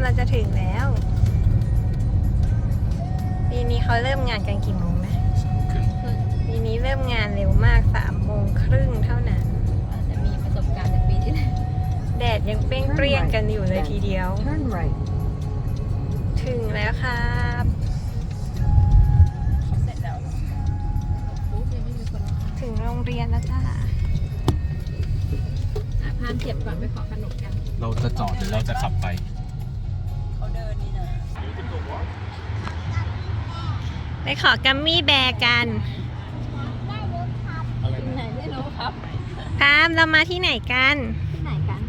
ำลังจะถึงแล้วปีนี้เขาเริ่มงานกันกี่โมงนะปีนี้เริ่มงานเร็วมาก3:30เท่านั้นจะมีประสบการณ์จากปีที่แล้วแดดยังเปรี้ยงกันอยู่เลยทีเดียวถึงแล้วครับเสร็จแล้วยังไม่มีคน ถึงโรงเรียนแล้วจ้าพานเก็บก่อนไปขอขนมกันเราจะจอดหรือเราจะขับไปเขาเดินนี่นะไปขอกัมมี่แบร์กันไหนไม่รู้ครับพามเรามาที่ไหนกันที่ไหนกัน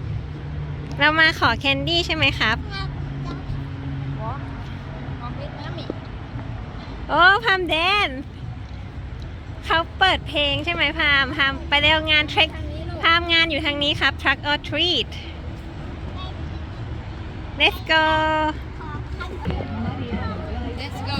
เรามาขอแคนดี้ใช่ไหมครับโอ้พามแดนเขาเปิดเพลงใช่ไหมพามไปเร็วงานเทรคพามงานอยู่ทางนี้ครับ Truck or Treat Let's go Let's go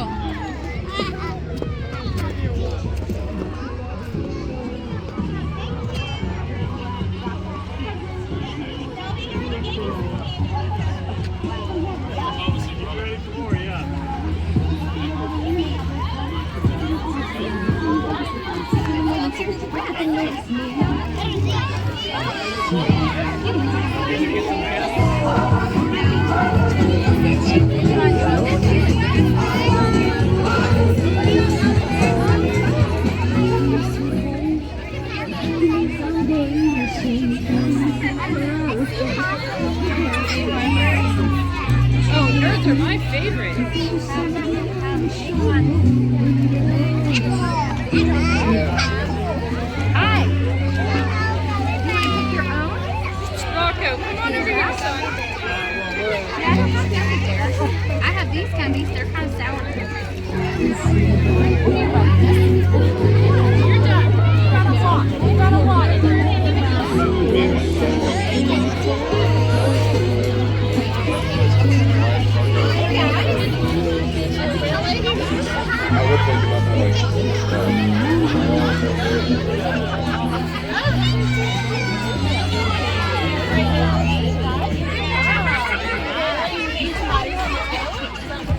Oh, nerds are my favorite. Hi. You want to pick your own? Rocco, come on over here, son. Yeah, I don't have candy there. I have these candies. They're kind of sour. You're done. You got a lot. You got a lot. I would think about that.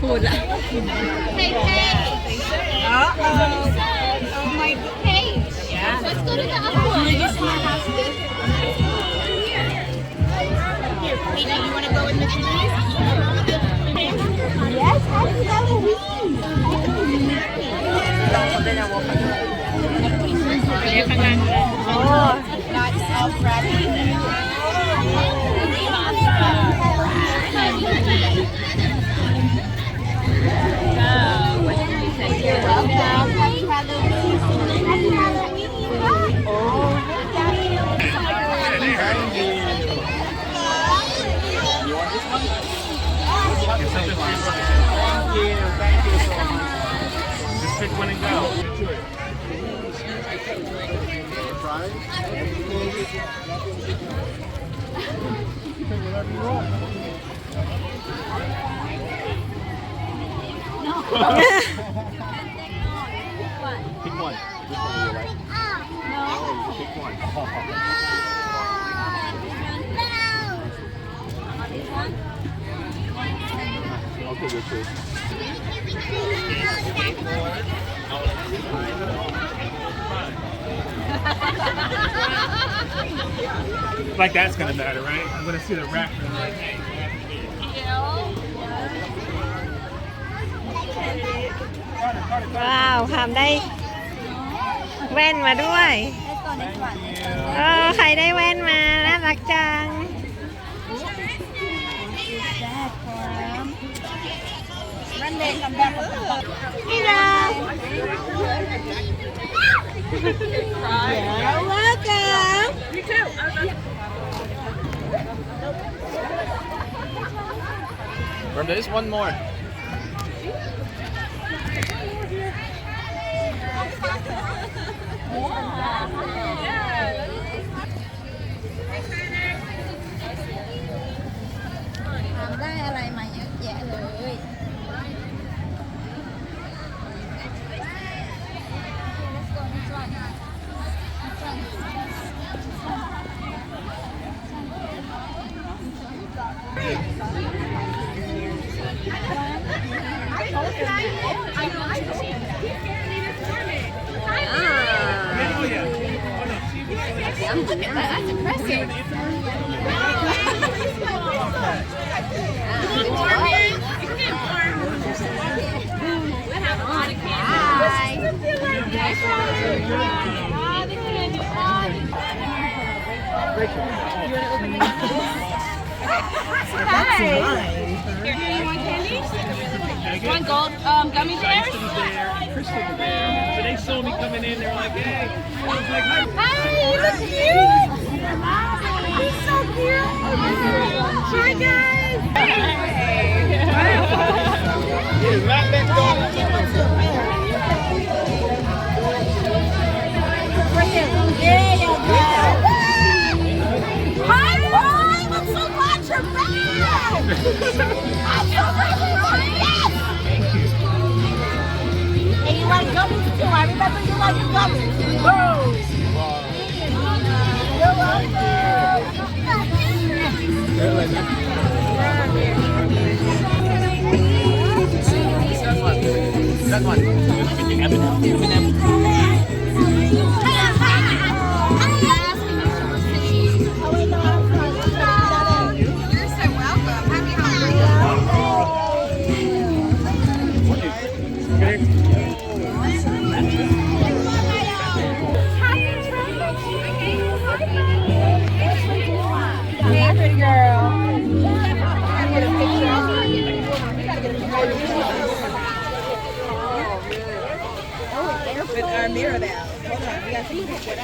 พูดละ Hey, Paige. Oh my Paige. Yeah. Let's go to the other one. Hey, do you want to go with Miss Louise? Yes, happy Halloween. Oh. Not self-ready. You're welcome. Happy Halloween. Happy Halloween. Oh, Daddy. You want this one? Thank you so much. Just pick one and go. Fries? Whatever you want. Pick one. Which one do you like? No. Pick one. Okay, good choice. Like that's gonna matter, right? I'm gonna see the rack. Like, hey, ว้าวพามได้แว่นมาด้วยใครได้แว่นมาน่ารักจังนี่เรา welcome Me too. there's one more. Làm ได้อะไรมาเยอะแยะเลย Let's Look at that. That's impressive. Here, do you want candies? You want gold gummy bears? Kristen there. So they saw me coming in. They're like, hey. I was like, hi. Hi, look cute. He's so cute. Hi, guys. Right back There you go. Hi, Mom. I'm so glad you're back. I'm so glad you're back. And you like gummies too. I remember you like gummies. Whoa. You're with our mirror now. Hold on, we got to look at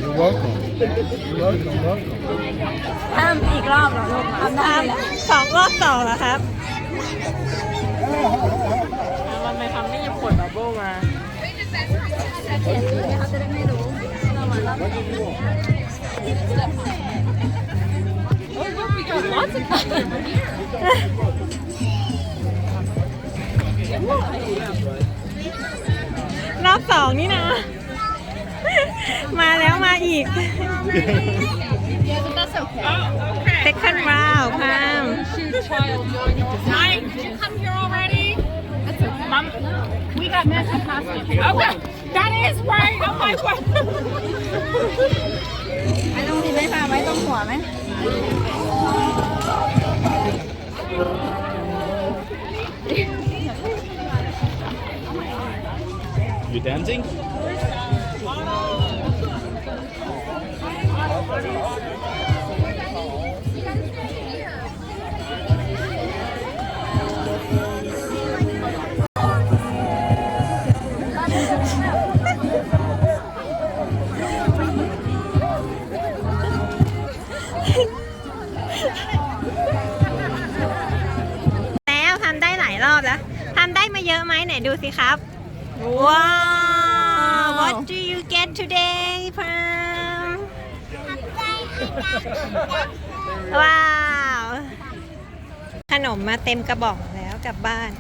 You're welcome. You're welcome. ทำอีกรอบเหรอลูกทำได้ สองรอบสองเหรอครับมันไม่ทำไม่หยิบขวดบับเบิ้ลมา เขียนชื่อเขาจะได้ไม่รู้เรามาแล้ว Oh, look, we got lots of colors over here. รอบสองนี่นะ มาแล้วมาอีก Yeah, but that's okay. second round พาม Shoot, child. Hi, did you come here already? That's okay. Mom, we got magic costumes. Okay, that is right. Oh my god. ไอ้ตรงนี้ไม่พาไว้ตรงหัวไหม You dancing? แล้วทำได้หลายรอบแล้วทำได้มาเยอะไหมไหนดูสิครับ ว้าว What do you get today พามว้าว ขนมมาเต็มกระบอกแล้วกลับบ้าน